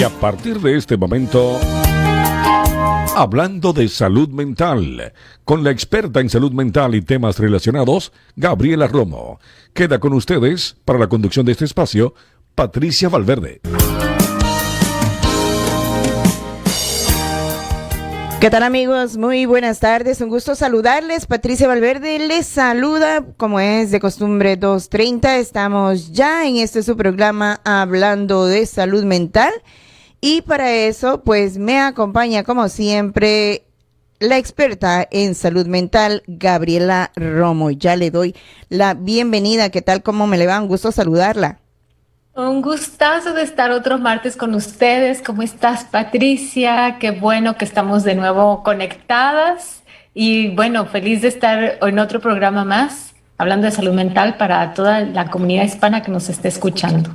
Y a partir de este momento, hablando de salud mental, con la experta en salud mental y temas relacionados, Gabriela Romo. Queda con ustedes, para la conducción de este espacio, Patricia Valverde. ¿Qué tal, amigos? Muy buenas tardes, un gusto saludarles. Patricia Valverde les saluda, como es de costumbre, 2:30. Estamos ya en su programa hablando de salud mental. Y para eso, pues me acompaña, como siempre, la experta en salud mental, Gabriela Romo. Ya le doy la bienvenida. ¿Qué tal? ¿Cómo me le va? Un gusto saludarla. Un gustazo de estar otro martes con ustedes. ¿Cómo estás, Patricia? Qué bueno que estamos de nuevo conectadas. Y bueno, feliz de estar en otro programa más, hablando de salud mental para toda la comunidad hispana que nos esté escuchando.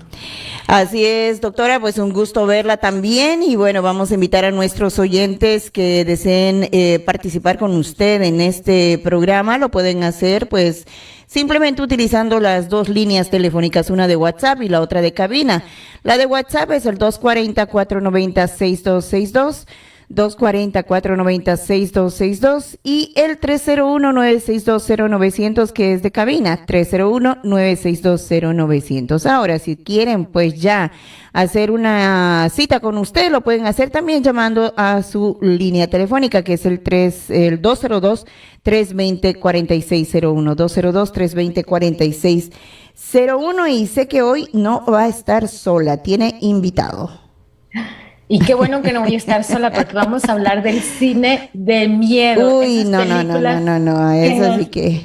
Así es, doctora, pues un gusto verla también y bueno, vamos a invitar a nuestros oyentes que deseen participar con usted en este programa. Lo pueden hacer pues simplemente utilizando las dos líneas telefónicas, una de WhatsApp y la otra de cabina. La de WhatsApp es el 240-490-6262. 240-490-6262 y el 301-962-0900 que es de cabina, 301-962-0900. Ahora, si quieren pues ya hacer una cita con usted, lo pueden hacer también llamando a su línea telefónica que es el 202-320-4601, 202-320-4601 y sé que hoy no va a estar sola, tiene invitado. Y qué bueno que no voy a estar sola porque vamos a hablar del cine de miedo. Uy, no, eso sí que...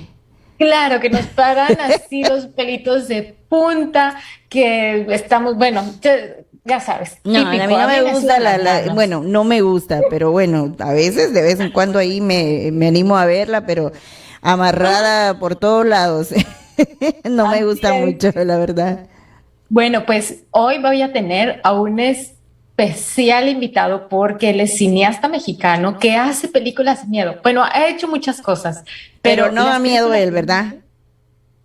Claro, que nos paran así los pelitos de punta, que estamos, bueno, ya sabes. No, típico. a mí no me gusta bueno, no me gusta, pero bueno, a veces, de vez en cuando ahí me animo a verla, pero amarrada por todos lados. No me gusta mucho, la verdad. Bueno, pues hoy voy a tener a un especial invitado porque él es cineasta mexicano que hace películas de miedo. Bueno, ha hecho muchas cosas, pero no da miedo él, ¿verdad?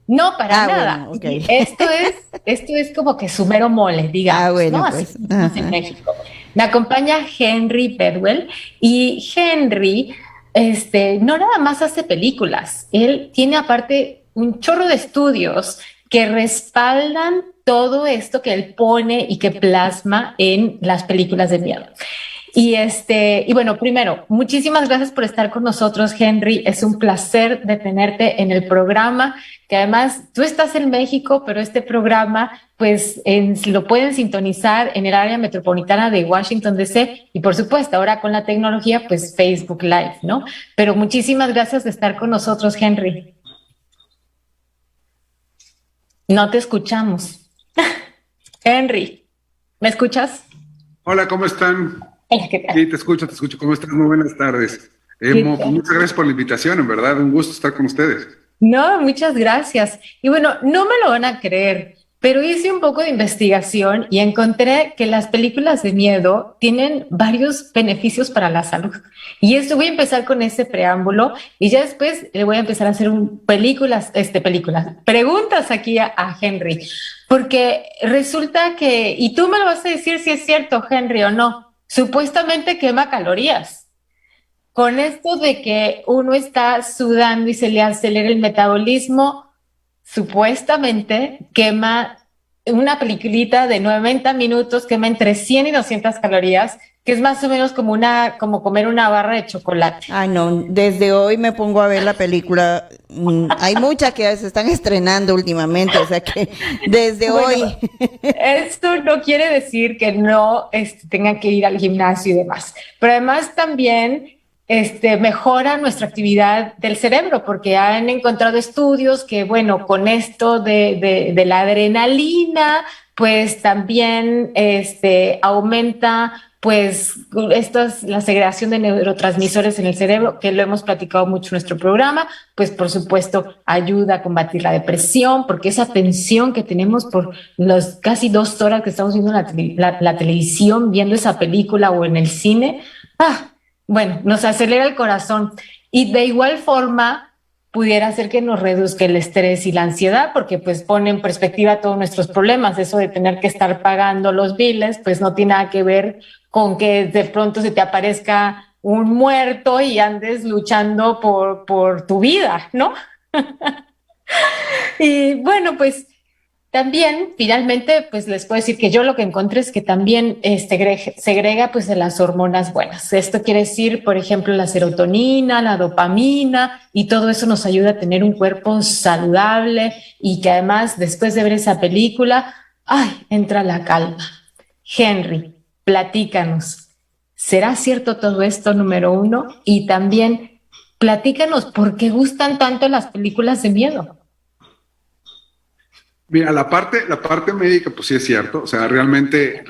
No, para nada. Bueno, okay. Esto es como que su mero mole, digamos, bueno, ¿no? pues, así en México. Me acompaña Henry Bedwell y Henry, no nada más hace películas, él tiene aparte un chorro de estudios que respaldan todo esto que él pone y que plasma en las películas de miedo. Y bueno, primero, muchísimas gracias por estar con nosotros, Henry. Es un placer de tenerte en el programa, que además tú estás en México, pero este programa, pues, lo pueden sintonizar en el área metropolitana de Washington, D.C. y, por supuesto, ahora con la tecnología, pues, Facebook Live, ¿no? Pero muchísimas gracias de estar con nosotros, Henry. No te escuchamos. Henry, ¿me escuchas? Hola, ¿cómo están? Hola, ¿qué tal? Sí, te escucho. ¿Cómo estás? Muy buenas tardes. Muchas gracias por la invitación, en verdad, un gusto estar con ustedes. No, muchas gracias. Y bueno, no me lo van a creer, pero hice un poco de investigación y encontré que las películas de miedo tienen varios beneficios para la salud. Y voy a empezar con ese preámbulo y ya después le voy a empezar a hacer preguntas aquí a Henry. Porque resulta que, y tú me lo vas a decir si es cierto, Henry, o no, supuestamente quema calorías. Con esto de que uno está sudando y se le acelera el metabolismo, supuestamente quema una peliculita de 90 minutos, quema entre 100 y 200 calorías, que es más o menos como comer una barra de chocolate. Ay, no, desde hoy me pongo a ver la película. Hay muchas que se están estrenando últimamente, o sea que desde hoy. Esto no quiere decir que no tengan que ir al gimnasio y demás, pero además también mejora nuestra actividad del cerebro, porque han encontrado estudios que, bueno, con esto de la adrenalina, pues también aumenta pues la segregación de neurotransmisores en el cerebro, que lo hemos platicado mucho en nuestro programa, pues por supuesto ayuda a combatir la depresión, porque esa tensión que tenemos por las casi 2 horas que estamos viendo la televisión, viendo esa película o en el cine, bueno, nos acelera el corazón. Y de igual forma, pudiera ser que nos reduzca el estrés y la ansiedad, porque pues pone en perspectiva todos nuestros problemas. Eso de tener que estar pagando los biles, pues no tiene nada que ver con que de pronto se te aparezca un muerto y andes luchando por tu vida, ¿no? Y bueno, pues también, finalmente, pues les puedo decir que yo lo que encontré es que también segrega pues de las hormonas buenas. Esto quiere decir, por ejemplo, la serotonina, la dopamina, y todo eso nos ayuda a tener un cuerpo saludable y que además, después de ver esa película, ¡ay!, entra la calma. Henry, platícanos. ¿Será cierto todo esto, número uno? Y también, platícanos por qué gustan tanto las películas de miedo. Mira, la parte médica, pues sí es cierto. O sea, realmente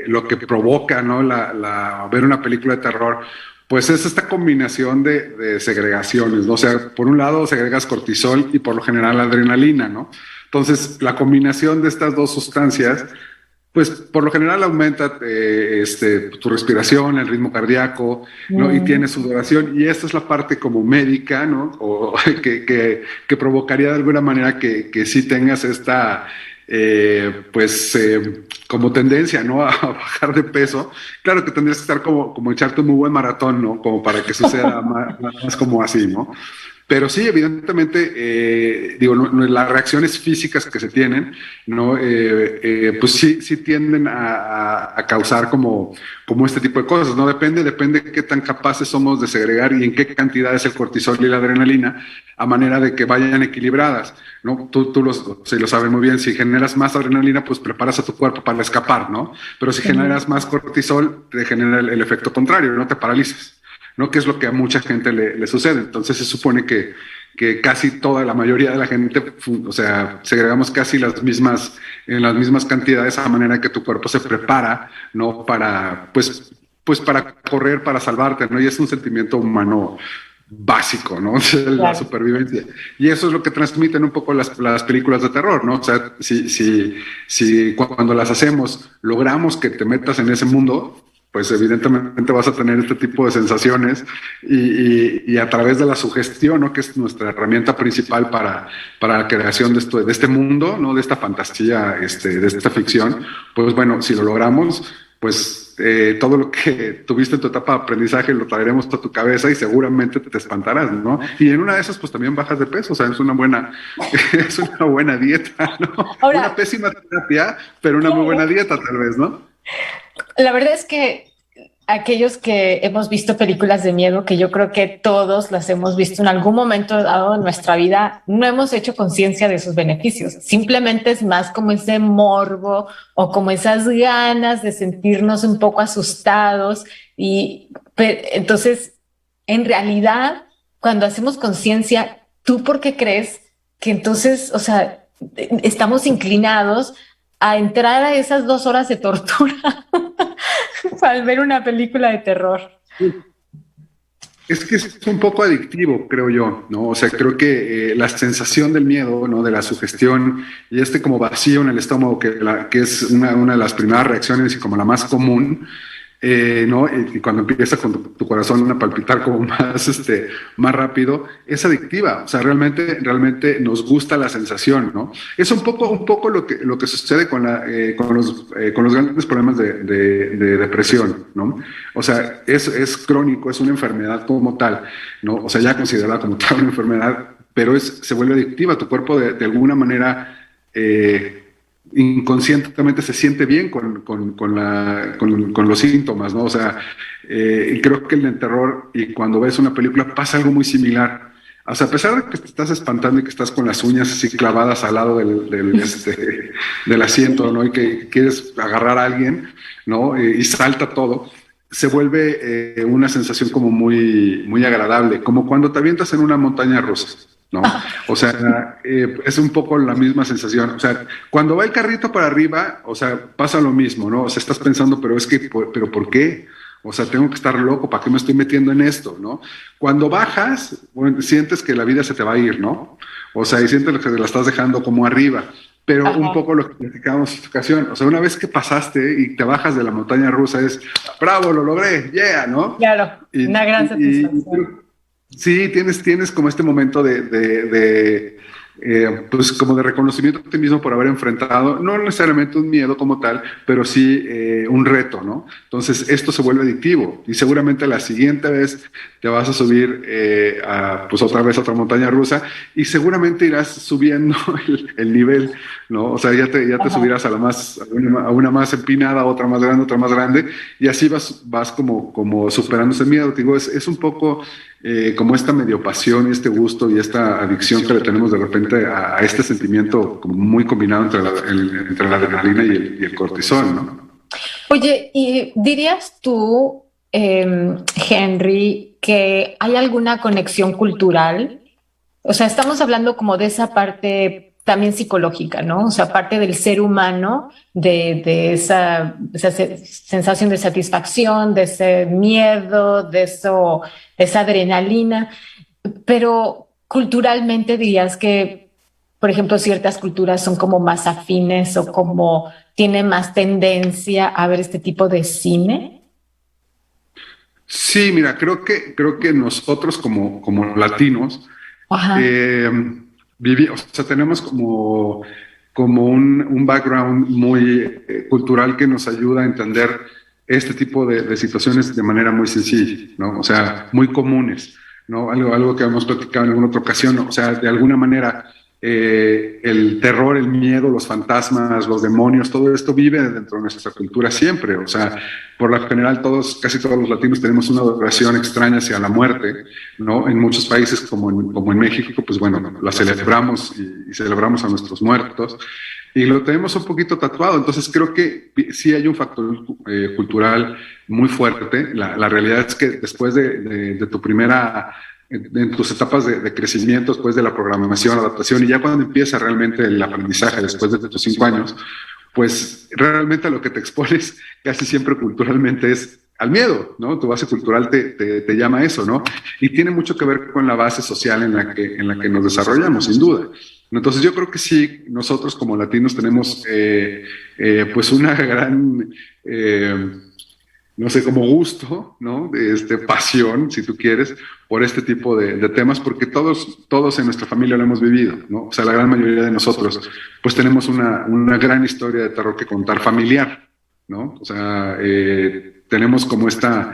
lo que provoca, ¿no? Ver una película de terror, pues es esta combinación de segregaciones, ¿no? O sea, por un lado segregas cortisol y por lo general adrenalina, ¿no? Entonces, la combinación de estas dos sustancias, pues por lo general aumenta tu respiración, el ritmo cardíaco, ¿no? Y tienes sudoración, y esta es la parte como médica, ¿no? O que provocaría de alguna manera que sí tengas esta, como tendencia, ¿no? A bajar de peso. Claro que tendrías que estar como echarte un muy buen maratón, ¿no? Como para que suceda más como así, ¿no? Pero sí, evidentemente, las reacciones físicas que se tienen, ¿no? Pues sí tienden a causar como este tipo de cosas, ¿no? Depende qué tan capaces somos de segregar y en qué cantidad es el cortisol y la adrenalina, a manera de que vayan equilibradas, ¿no? Tú lo sabes muy bien, si generas más adrenalina, pues preparas a tu cuerpo para escapar, ¿no? Pero si generas más cortisol, te genera el efecto contrario, ¿no? Te paralizas, ¿no? Que es lo que a mucha gente le sucede. Entonces se supone que casi la mayoría de la gente, o sea, segregamos casi en las mismas cantidades, a manera que tu cuerpo se prepara, ¿no? Para, pues para correr, para salvarte, ¿no? Y es un sentimiento humano básico, ¿no? La supervivencia. Y eso es lo que transmiten un poco las películas de terror, ¿no? O sea, si cuando las hacemos logramos que te metas en ese mundo, pues evidentemente vas a tener este tipo de sensaciones y a través de la sugestión, ¿no? Que es nuestra herramienta principal para la creación de este mundo, ¿no? De esta fantasía, de esta ficción, pues bueno, si lo logramos, pues todo lo que tuviste en tu etapa de aprendizaje lo traeremos a tu cabeza y seguramente te espantarás, ¿no? Y en una de esas, pues también bajas de peso, o sea, es una buena dieta, ¿no? Ahora, una pésima terapia, pero una muy buena dieta tal vez, ¿no? La verdad es que aquellos que hemos visto películas de miedo, que yo creo que todos las hemos visto en algún momento dado de nuestra vida, no hemos hecho conciencia de sus beneficios. Simplemente es más como ese morbo o como esas ganas de sentirnos un poco asustados. Y entonces, en realidad, cuando hacemos conciencia, ¿tú por qué crees que entonces, o sea, estamos inclinados a entrar a esas 2 horas de tortura al ver una película de terror? Es que es un poco adictivo, creo yo, ¿no? O sea, creo que la sensación del miedo, ¿no? De la sugestión y como vacío en el estómago, que es una de las primeras reacciones y como la más común, ¿no? Y cuando empieza con tu corazón a palpitar como más rápido, es adictiva. O sea, realmente nos gusta la sensación, ¿no? Es un poco lo que sucede con los grandes problemas de depresión, ¿no? O sea, es crónico, es una enfermedad como tal, ¿no? O sea, ya considerada como tal una enfermedad, pero se vuelve adictiva. Tu cuerpo de alguna manera inconscientemente se siente bien con los síntomas, ¿no? O sea, creo que en el terror y cuando ves una película pasa algo muy similar. O sea, a pesar de que te estás espantando y que estás con las uñas así clavadas al lado del asiento, ¿no? Y que quieres agarrar a alguien, ¿no? Y salta todo, se vuelve una sensación como muy, muy agradable, como cuando te avientas en una montaña rusa, ¿no? O sea, es un poco la misma sensación. O sea, cuando va el carrito para arriba, o sea, pasa lo mismo, ¿no? O sea, estás pensando, pero ¿por qué? O sea, tengo que estar loco, ¿para qué me estoy metiendo en esto, no? Cuando bajas, bueno, sientes que la vida se te va a ir, ¿no? O sea, y sientes que te la estás dejando como arriba. Pero un poco lo que platicábamos en esta ocasión, o sea, una vez que pasaste y te bajas de la montaña rusa es, bravo, lo logré, yeah, ¿no? Claro, una gran satisfacción. Sí, tienes como este momento pues como de reconocimiento a ti mismo por haber enfrentado, no necesariamente un miedo como tal, pero sí un reto, ¿no? Entonces esto se vuelve adictivo y seguramente la siguiente vez te vas a subir pues otra vez a otra montaña rusa y seguramente irás subiendo el nivel, ¿no? O sea, ya te Ajá. subirás a una más empinada, otra más grande y así vas como superando ese miedo. Te digo, es un poco como esta medio pasión y este gusto y esta adicción que le tenemos de repente a este sentimiento como muy combinado entre la adrenalina y el cortisol, ¿no? Oye, ¿y dirías tú, Henry, que hay alguna conexión cultural? O sea, estamos hablando como de esa parte también psicológica, ¿no? O sea, parte del ser humano, de esa sensación de satisfacción, de ese miedo, de esa adrenalina. Pero culturalmente dirías que, por ejemplo, ciertas culturas son como más afines o como tienen más tendencia a ver este tipo de cine. Sí, mira, creo que nosotros como latinos Ajá. eh, o sea, tenemos como un background muy cultural que nos ayuda a entender este tipo de situaciones de manera muy sencilla, ¿no? O sea, muy comunes, ¿no? Algo que hemos platicado en alguna otra ocasión, ¿no? O sea, de alguna manera el terror, el miedo, los fantasmas, los demonios, todo esto vive dentro de nuestra cultura siempre. O sea, por lo general casi todos los latinos tenemos una adoración extraña hacia la muerte, ¿no? En muchos países como en México, pues bueno, la celebramos y celebramos a nuestros muertos y lo tenemos un poquito tatuado. Entonces creo que sí hay un factor cultural muy fuerte. La realidad es que después de tu primera en tus etapas de crecimiento, después de la programación, adaptación, y ya cuando empieza realmente el aprendizaje, después de tus 5 años, pues realmente a lo que te expones casi siempre culturalmente es al miedo, ¿no? Tu base cultural te llama a eso, ¿no? Y tiene mucho que ver con la base social en la que nos desarrollamos, sin duda. Entonces yo creo que sí, nosotros como latinos tenemos pues una gran no sé, como gusto, ¿no? Pasión, si tú quieres, por este tipo de temas, porque todos en nuestra familia lo hemos vivido, ¿no? O sea, la gran mayoría de nosotros, pues tenemos una gran historia de terror que contar familiar, ¿no? O sea, tenemos como esta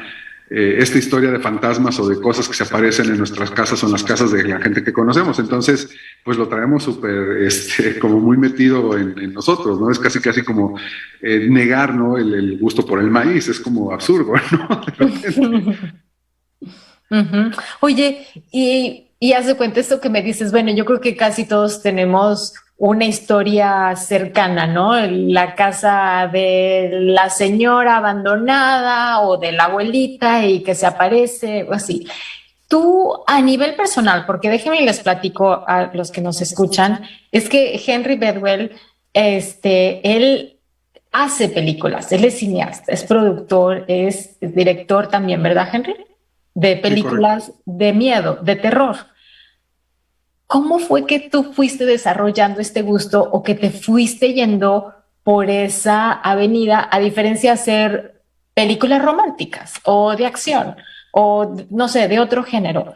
historia de fantasmas o de cosas que se aparecen en nuestras casas o en las casas de la gente que conocemos. Entonces, pues lo traemos súper, como muy metido en nosotros, ¿no? Es casi como negar, ¿no? El gusto por el maíz, es como absurdo, ¿no? De repente. Ujú. Oye, y haz de cuenta esto que me dices, bueno, yo creo que casi todos tenemos una historia cercana, ¿no? La casa de la señora abandonada o de la abuelita y que se aparece o así. Tú, a nivel personal, porque déjenme y les platico a los que nos escuchan, es que Henry Bedwell, él hace películas, él es cineasta, es productor, es director también, ¿verdad, Henry? De Sí, correcto. películas de miedo, de terror. ¿Cómo fue que tú fuiste desarrollando este gusto o que te fuiste yendo por esa avenida, a diferencia de hacer películas románticas o de acción o no sé, de otro género?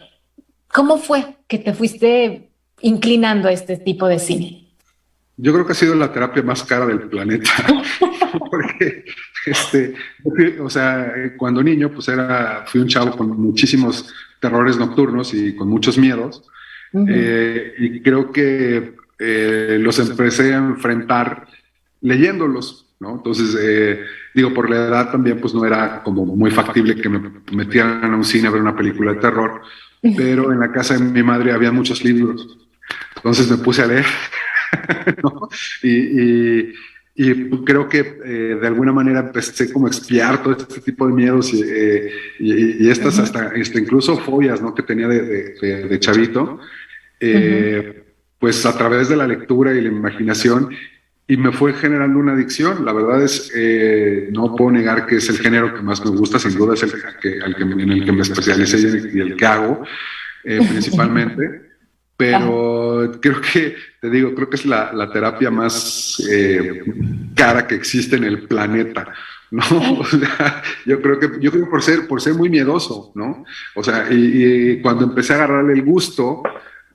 ¿Cómo fue que te fuiste inclinando a este tipo de cine? Yo creo que ha sido la terapia más cara del planeta, porque, o sea, cuando niño, pues fui un chavo con muchísimos terrores nocturnos y con muchos miedos, Uh -huh. y creo que los empecé a enfrentar leyéndolos, ¿no? Entonces, digo, por la edad también, pues no era como muy factible que me metieran a un cine a ver una película de terror, pero en la casa de mi madre había muchos libros, entonces me puse a leer. ¿No? Y creo que de alguna manera empecé como a expiar todo este tipo de miedos y Uh estas -huh. hasta incluso fobias, ¿no? Que tenía de chavito, Uh -huh. pues a través de la lectura y la imaginación y me fue generando una adicción. La verdad es, no puedo negar que es el género que más me gusta, sin duda es en el que me especialicé y el que hago principalmente. Ajá. Pero creo que es la terapia más cara que existe en el planeta, ¿no? O sea, yo creo por ser muy miedoso, ¿no? O sea, y cuando empecé a agarrarle el gusto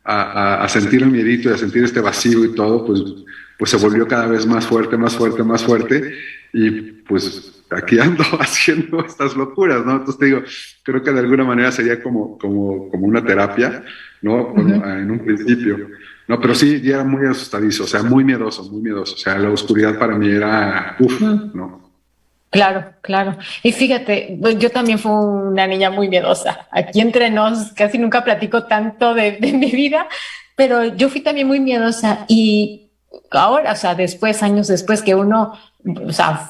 a sentir el miedito y a sentir este vacío y todo, pues se volvió cada vez más fuerte, más fuerte, más fuerte, y pues aquí ando haciendo estas locuras, ¿no? Entonces te digo, creo que de alguna manera sería como una terapia, ¿no? En un principio. No, pero sí, ya era muy asustadizo, o sea, muy miedoso, muy miedoso. O sea, la oscuridad para mí era, ¿no? Claro, claro. Y fíjate, pues, yo también fui una niña muy miedosa. Aquí entre nos casi nunca platico tanto de mi vida, pero yo fui también muy miedosa y ahora, o sea, después, años después que uno, o sea,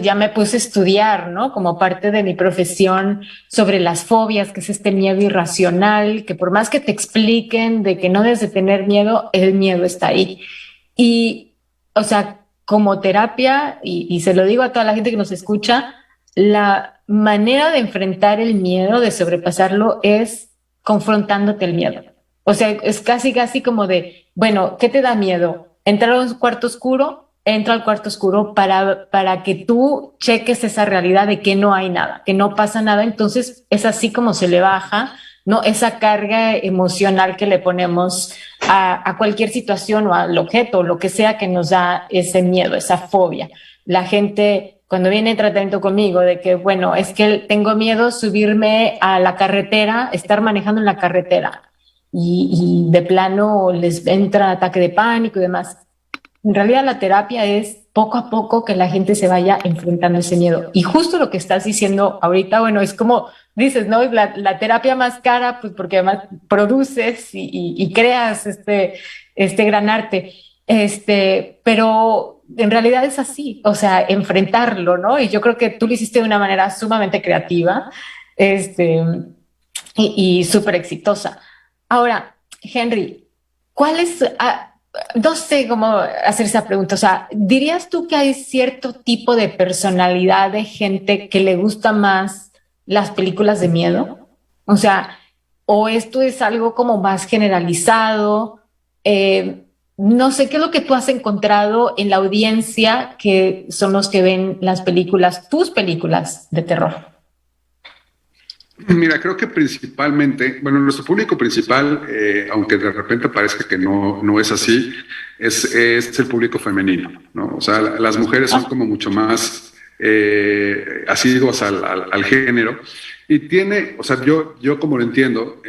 ya me puse a estudiar, ¿no? Como parte de mi profesión sobre las fobias, que es este miedo irracional, que por más que te expliquen de que no debes de tener miedo, el miedo está ahí. Y, o sea, como terapia, y se lo digo a toda la gente que nos escucha, la manera de enfrentar el miedo, de sobrepasarlo, es confrontándote el miedo. O sea, es casi, casi como de, bueno, ¿qué te da miedo? ¿Entrar a un cuarto oscuro? Entra al cuarto oscuro para que tú cheques esa realidad de que no hay nada, que no pasa nada. Entonces es así como se le baja, ¿no? Esa carga emocional que le ponemos a cualquier situación o al objeto, lo que sea que nos da ese miedo, esa fobia. La gente, cuando viene en tratamiento conmigo, de que, bueno, es que tengo miedo subirme a la carretera, estar manejando en la carretera, y de plano les entra ataque de pánico y demás. En realidad la terapia es poco a poco que la gente se vaya enfrentando ese miedo. Y justo lo que estás diciendo ahorita, bueno, es como dices, ¿no? La terapia más cara, pues porque además produces y creas este gran arte. Pero en realidad es así, o sea, enfrentarlo, ¿no? Y yo creo que tú lo hiciste de una manera sumamente creativa, y súper exitosa. Ahora, Henry, ¿cuál es, no sé cómo hacer esa pregunta, o sea, ¿dirías tú que hay cierto tipo de personalidad de gente que le gusta más las películas de miedo? O sea, ¿o esto es algo como más generalizado? No sé, ¿qué es lo que tú has encontrado en la audiencia que son los que ven las películas, tus películas de terror? Mira, creo que principalmente, bueno, nuestro público principal, aunque de repente parezca que no es así, es el público femenino, ¿no? O sea, las mujeres son como mucho más asiduas al género, y tiene, o sea, yo como lo entiendo,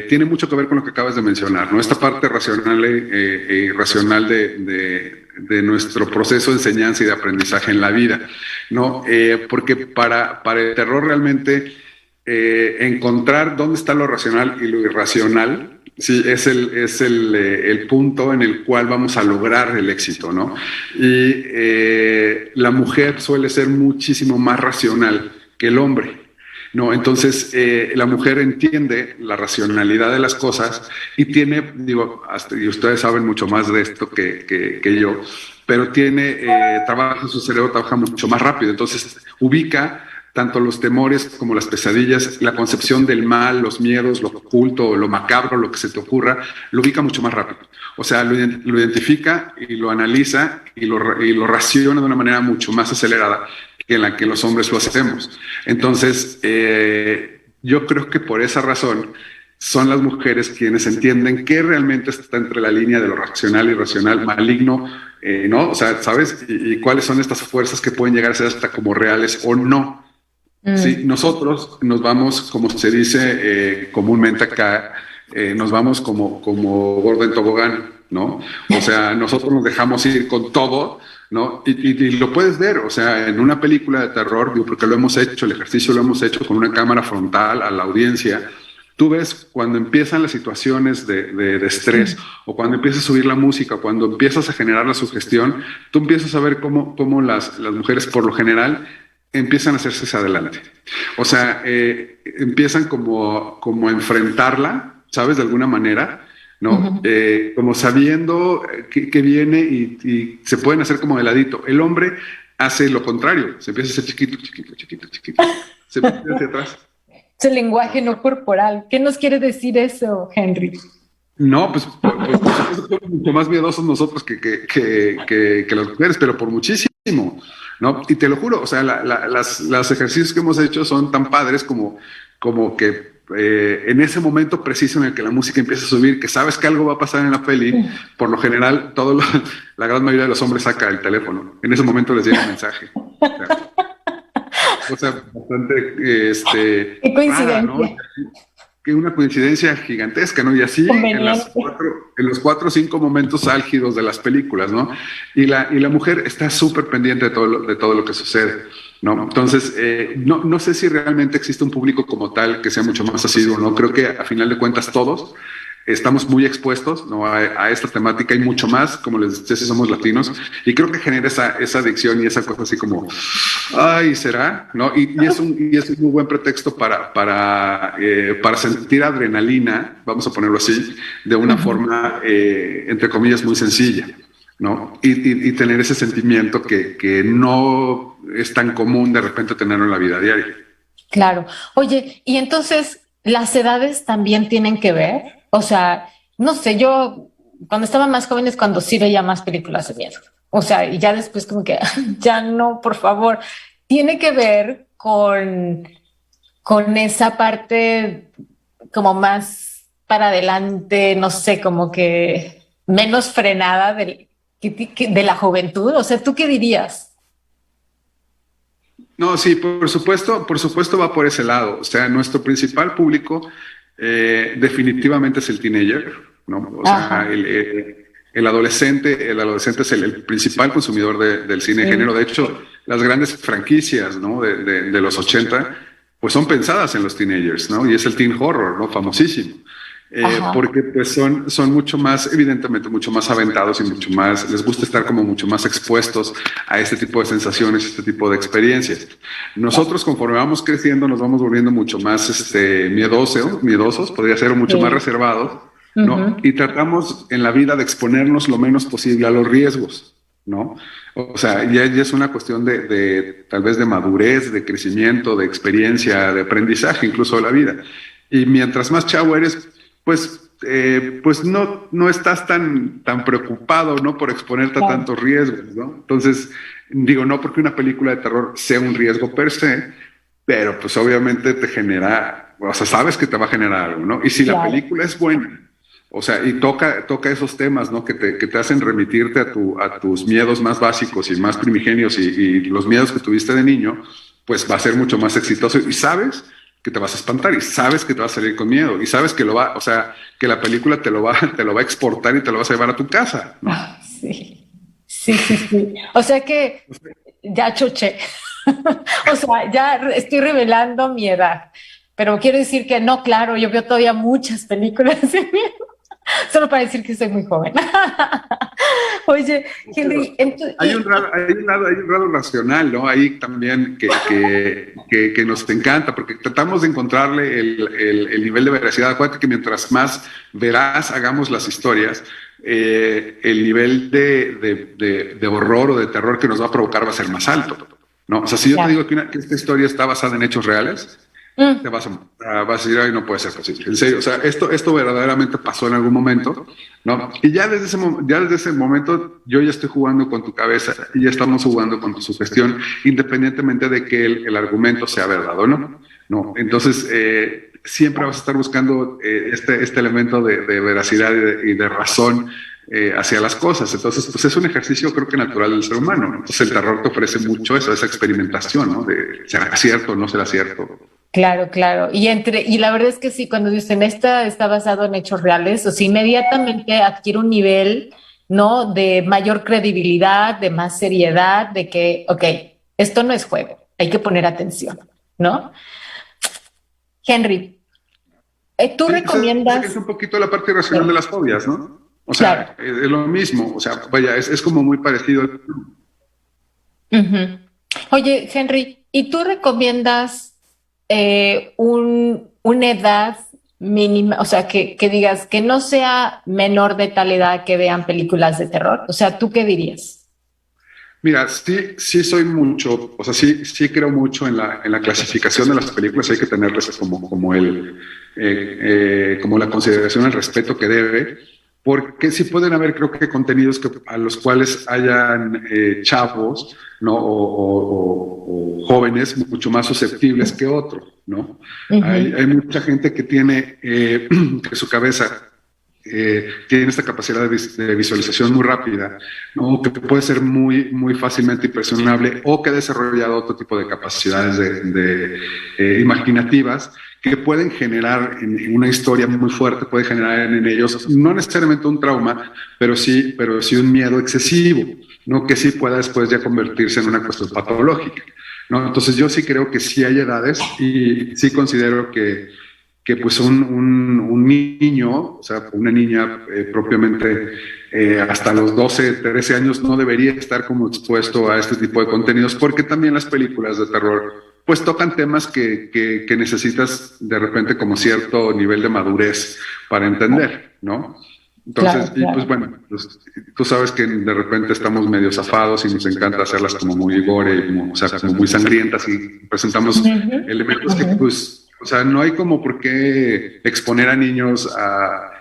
tiene mucho que ver con lo que acabas de mencionar, ¿no? Esta parte racional e irracional de nuestro proceso de enseñanza y de aprendizaje en la vida, ¿no? Porque para el terror realmente encontrar dónde está lo racional y lo irracional, sí, es el punto en el cual vamos a lograr el éxito, ¿no? Y la mujer suele ser muchísimo más racional que el hombre, ¿no? Entonces, la mujer entiende la racionalidad de las cosas y tiene, digo, y ustedes saben mucho más de esto que yo, pero trabaja su cerebro, trabaja mucho más rápido, entonces ubica tanto los temores como las pesadillas, la concepción del mal, los miedos, lo oculto, lo macabro, lo que se te ocurra, lo ubica mucho más rápido. O sea, lo identifica y lo analiza y lo raciona de una manera mucho más acelerada que en la que los hombres lo hacemos. Entonces, yo creo que por esa razón son las mujeres quienes entienden qué realmente está entre la línea de lo racional, irracional, maligno, ¿no? O sea, ¿sabes? Y cuáles son estas fuerzas que pueden llegar a ser hasta como reales o no. Sí, nosotros nos vamos, como se dice comúnmente acá, nos vamos como gordo en tobogán, ¿no? O sea, nosotros nos dejamos ir con todo, ¿no? Y lo puedes ver, o sea, en una película de terror, digo, porque lo hemos hecho, el ejercicio lo hemos hecho con una cámara frontal a la audiencia. Tú ves cuando empiezan las situaciones de estrés, o cuando empieza a subir la música, o cuando empiezas a generar la sugestión, tú empiezas a ver cómo las mujeres, por lo general, empiezan a hacerse hacia adelante. O sea, empiezan como a enfrentarla, ¿sabes? De alguna manera, ¿no? Como sabiendo que viene y se pueden hacer como de ladito. El hombre hace lo contrario, se empieza a hacer chiquito, chiquito, chiquito, chiquito. Se empieza hacia atrás. Es el lenguaje no corporal. ¿Qué nos quiere decir eso, Henry? No, pues somos mucho más miedosos nosotros que las mujeres, pero por muchísimo, ¿no? Y te lo juro, o sea, las ejercicios que hemos hecho son tan padres como que en ese momento preciso en el que la música empieza a subir, que sabes que algo va a pasar en la peli, por lo general, la gran mayoría de los hombres saca el teléfono. En ese momento les llega un mensaje. O sea, bastante qué coincidencia. Rara, ¿no? Que una coincidencia gigantesca, ¿no? Y así en los 4 o 5 momentos álgidos de las películas, ¿no? Y la mujer está súper pendiente de todo lo que sucede, ¿no? Entonces, no sé si realmente existe un público como tal que sea mucho más asiduo, ¿no? Creo que a final de cuentas todos estamos muy expuestos, ¿no? a esta temática y mucho más, como les decía, si somos latinos, y creo que genera esa adicción y esa cosa así como, ay, ¿será? ¿No? Y es un muy buen pretexto para sentir adrenalina, vamos a ponerlo así, de una forma, entre comillas, muy sencilla, ¿no? Y tener ese sentimiento que no es tan común de repente tenerlo en la vida diaria. Claro. Oye, y entonces, ¿las edades también tienen que ver? O sea, no sé, yo cuando estaba más joven es cuando sí veía más películas de miedo. O sea, y ya después como que, ya no, por favor. Tiene que ver con esa parte como más para adelante, no sé, como que menos frenada de la juventud. O sea, ¿tú qué dirías? No, sí, por supuesto va por ese lado. O sea, nuestro principal público definitivamente es el teenager, ¿no? O sea, el adolescente es el principal consumidor del cine de género. De hecho, las grandes franquicias, ¿no? de los 80, pues son pensadas en los teenagers, ¿no? Y es el teen horror, ¿no? Famosísimo. Porque pues son mucho más, evidentemente, mucho más aventados y mucho más, les gusta estar como mucho más expuestos a este tipo de sensaciones, este tipo de experiencias. Nosotros, conforme vamos creciendo, nos vamos volviendo mucho más miedosos, podría ser, mucho más reservados, ¿no? Y tratamos en la vida de exponernos lo menos posible a los riesgos, ¿no? O sea, ya es una cuestión de tal vez de madurez, de crecimiento, de experiencia, de aprendizaje, incluso de la vida. Y mientras más chavo eres, pues no estás tan preocupado, ¿no? Por exponerte a tantos riesgos, ¿no? Entonces, digo, no porque una película de terror sea un riesgo per se, pero pues obviamente te genera, o sea, sabes que te va a generar algo, ¿no? Y si la película es buena, o sea, y toca esos temas, ¿no? Que te hacen remitirte a tus miedos más básicos y más primigenios y los miedos que tuviste de niño, pues va a ser mucho más exitoso. Y sabes que te vas a espantar y sabes que te vas a salir con miedo y sabes que que la película te lo va a exportar y te lo vas a llevar a tu casa, ¿no? Sí. O sea que ya choché. O sea, ya estoy revelando mi edad. Pero quiero decir que no, claro, yo veo todavía muchas películas de miedo. Solo para decir que soy muy joven. Oye, Henry, hay un lado racional, ¿no? Ahí también que nos encanta, porque tratamos de encontrarle el nivel de veracidad. Acuérdate que mientras más veraz hagamos las historias, el nivel de horror o de terror que nos va a provocar va a ser más alto, ¿no? O sea, si yo te digo que esta historia está basada en hechos reales, te vas a decir, ay, no puede ser posible. En serio, o sea, esto verdaderamente pasó en algún momento, ¿no? Y ya desde ese momento yo ya estoy jugando con tu cabeza y ya estamos jugando con tu sugestión, independientemente de que el argumento sea verdad o no. ¿No? Entonces, siempre vas a estar buscando este elemento de veracidad y de razón hacia las cosas. Entonces, pues es un ejercicio, creo que natural del ser humano, ¿no? Entonces, el terror te ofrece mucho esa experimentación, ¿no? De será cierto o no será cierto. Claro. Y la verdad es que sí, cuando dicen está basado en hechos reales, o sea, inmediatamente adquiere un nivel, ¿no? De mayor credibilidad, de más seriedad, de que, ok, esto no es juego, hay que poner atención, ¿no? Henry, ¿tú recomiendas? Es un poquito la parte irracional de las fobias, ¿no? O sea, es lo mismo, o sea, vaya, es como muy parecido. Oye, Henry, ¿y tú recomiendas una edad mínima, o sea, que digas que no sea menor de tal edad que vean películas de terror? O sea, ¿tú qué dirías? Mira, sí soy mucho, o sea, sí creo mucho en la clasificación de las películas. Hay que tenerles como la consideración, el respeto que debe, porque sí pueden haber, creo que contenidos a los cuales hayan chavos, ¿no? O jóvenes mucho más susceptibles que otros, ¿no? Uh-huh. Hay mucha gente que tiene que su cabeza tiene esta capacidad de visualización muy rápida, ¿no? Que puede ser muy fácilmente impresionable, o que ha desarrollado otro tipo de capacidades imaginativas que pueden generar en una historia muy fuerte, puede generar en ellos no necesariamente un trauma, pero sí un miedo excesivo, ¿no? Que sí pueda después ya convertirse en una cuestión patológica, ¿no? Entonces yo sí creo que sí hay edades, y sí considero que pues un niño, o sea, una niña propiamente hasta los 12, 13 años no debería estar como expuesto a este tipo de contenidos, porque también las películas de terror pues tocan temas que necesitas de repente como cierto nivel de madurez para entender, ¿no? Entonces, claro. Y pues bueno, pues, tú sabes que de repente estamos medio zafados y nos encanta hacerlas como muy gore, como muy sangrientas, y presentamos elementos que pues... O sea, no hay como por qué exponer a niños a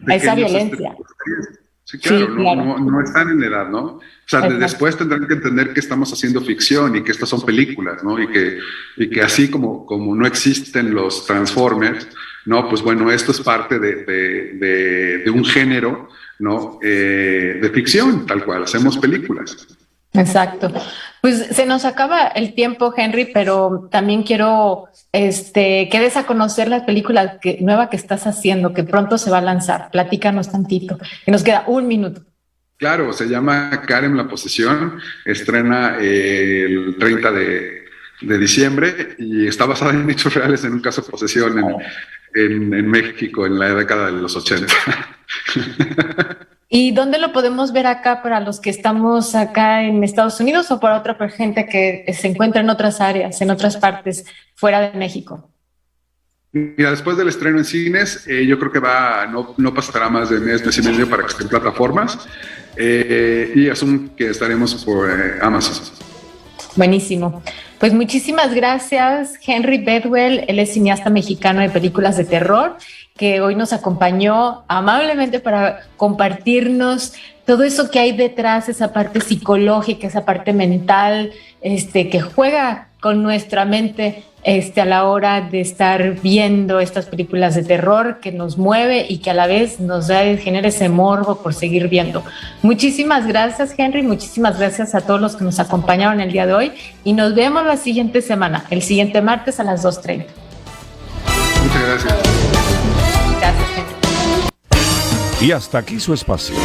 esa violencia. Sí, claro, sí, claro. No están en edad, ¿no? O sea, después tendrán que entender que estamos haciendo ficción y que estas son películas, ¿no? Y que así como no existen los Transformers, ¿no? Pues bueno, esto es parte de un género, ¿no? De ficción, tal cual, hacemos películas. Exacto. Pues se nos acaba el tiempo, Henry, pero también quiero que des a conocer la película nueva que estás haciendo, que pronto se va a lanzar. Platícanos tantito, que nos queda 1 minuto. Claro, se llama Karen la posesión, estrena el 30 de diciembre y está basada en hechos reales, en un caso de posesión en México en la década de los 80. ¿Y dónde lo podemos ver acá para los que estamos acá en Estados Unidos o para otra gente que se encuentra en otras áreas, en otras partes fuera de México? Mira, después del estreno en cines, yo creo que no pasará más de mes y medio para que esté en plataformas, y asumo que estaremos por Amazon. Buenísimo. Pues muchísimas gracias, Henry Bedwell. Él es cineasta mexicano de películas de terror, que hoy nos acompañó amablemente para compartirnos todo eso que hay detrás, esa parte psicológica, esa parte mental, que juega con nuestra mente a la hora de estar viendo estas películas de terror, que nos mueve y que a la vez genera ese morbo por seguir viendo. Muchísimas gracias, Henry, muchísimas gracias a todos los que nos acompañaron el día de hoy, y nos vemos la siguiente semana, el siguiente martes a las 2:30. Muchas gracias. Gracias, Henry. Y hasta aquí su espacio,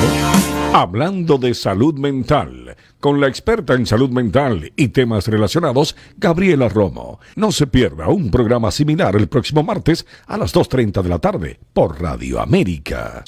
Hablando de Salud Mental, con la experta en salud mental y temas relacionados, Gabriela Romo. No se pierda un programa similar el próximo martes a las 2:30 de la tarde por Radio América.